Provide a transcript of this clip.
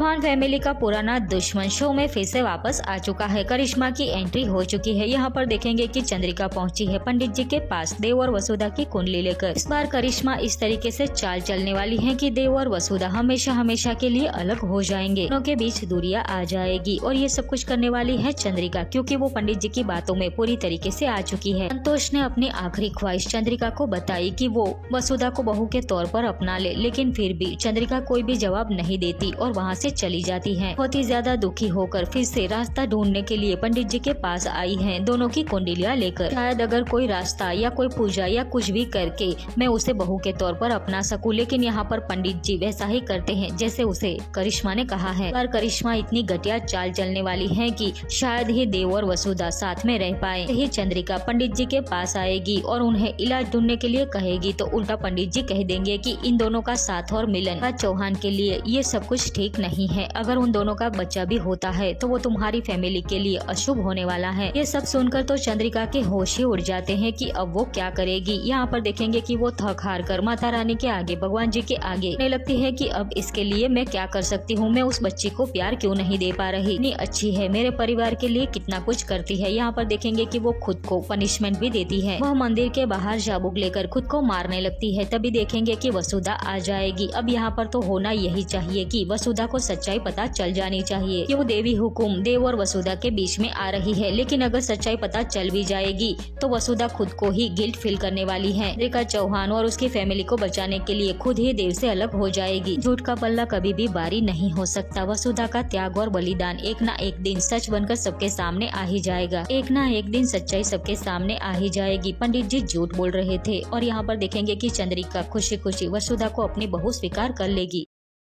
Chauhan family का पुराना दुश्मन शो में फिर से वापस आ चुका है। करिश्मा की एंट्री हो चुकी है। यहाँ पर देखेंगे कि चंद्रिका पहुंची है पंडित जी के पास देव और वसुधा की कुंडली लेकर। इस बार करिश्मा इस तरीके से चाल चलने वाली है कि देव और वसुधा हमेशा हमेशा के लिए अलग हो जाएंगे। दोनों के बीच दूरियां आ जाएगी और ये सब कुछ करने वाली है चंद्रिका, क्योंकि वो पंडित जी की बातों में पूरी तरीके से आ चुकी है। संतोष ने अपनी आखिरी ख्वाहिश चंद्रिका को बताई कि वो वसुधा को बहू के तौर पर अपना ले, लेकिन फिर भी चंद्रिका कोई भी जवाब नहीं देती और वहाँ से चली जाती है। बहुत ही ज्यादा दुखी होकर फिर से रास्ता ढूंढने के लिए पंडित जी के पास आई हैं, दोनों की कुंडलियां लेकर। शायद अगर कोई रास्ता या कोई पूजा या कुछ भी करके मैं उसे बहू के तौर पर अपना सकूं, लेकिन यहाँ पर पंडित जी वैसा ही करते हैं जैसे उसे करिश्मा ने कहा है। पर करिश्मा इतनी घटिया चाल चलने वाली है कि शायद ही देव और वसुधा साथ में रह पाए। यही चंद्रिका पंडित जी के पास आएगी और उन्हें इलाज ढूंढने के लिए कहेगी, तो उल्टा पंडित जी कह देंगे कि इन दोनों का साथ और मिलन चौहान के लिए ये सब कुछ ठीक नहीं है। अगर उन दोनों का बच्चा भी होता है तो वो तुम्हारी फैमिली के लिए अशुभ होने वाला है। ये सब सुनकर तो चंद्रिका के होश ही उड़ जाते हैं कि अब वो क्या करेगी। यहाँ पर देखेंगे कि वो थक हार कर माता रानी के आगे, भगवान जी के आगे कहने लगती है कि अब इसके लिए मैं क्या कर सकती हूँ। मैं उस बच्ची को प्यार क्यों नहीं दे पा रही। इतनी अच्छी है, मेरे परिवार के लिए कितना कुछ करती है। यहाँ पर देखेंगे कि वो खुद को पनिशमेंट भी देती है। वह मंदिर के बाहर चाबुक लेकर खुद को मारने लगती है। तभी देखेंगे कि वसुधा आ जाएगी। अब यहाँ पर तो होना यही चाहिए कि वसुधा को सच्चाई पता चल जानी चाहिए कि वो देवी हुकुम देव और वसुधा के बीच में आ रही है। लेकिन अगर सच्चाई पता चल भी जाएगी तो वसुधा खुद को ही गिल्ट फील करने वाली है। चंद्रिका चौहान और उसकी फैमिली को बचाने के लिए खुद ही देव से अलग हो जाएगी। झूठ का पल्ला कभी भी भारी नहीं हो सकता। वसुधा का त्याग और बलिदान एक ना एक दिन सच बनकर सबके सामने आ ही जाएगा। एक ना एक दिन सच्चाई सबके सामने आ ही जाएगी। पंडित जी झूठ बोल रहे थे और यहाँ पर देखेंगे कि चंद्रिका खुशी खुशी वसुधा को अपनी बहू स्वीकार कर लेगी।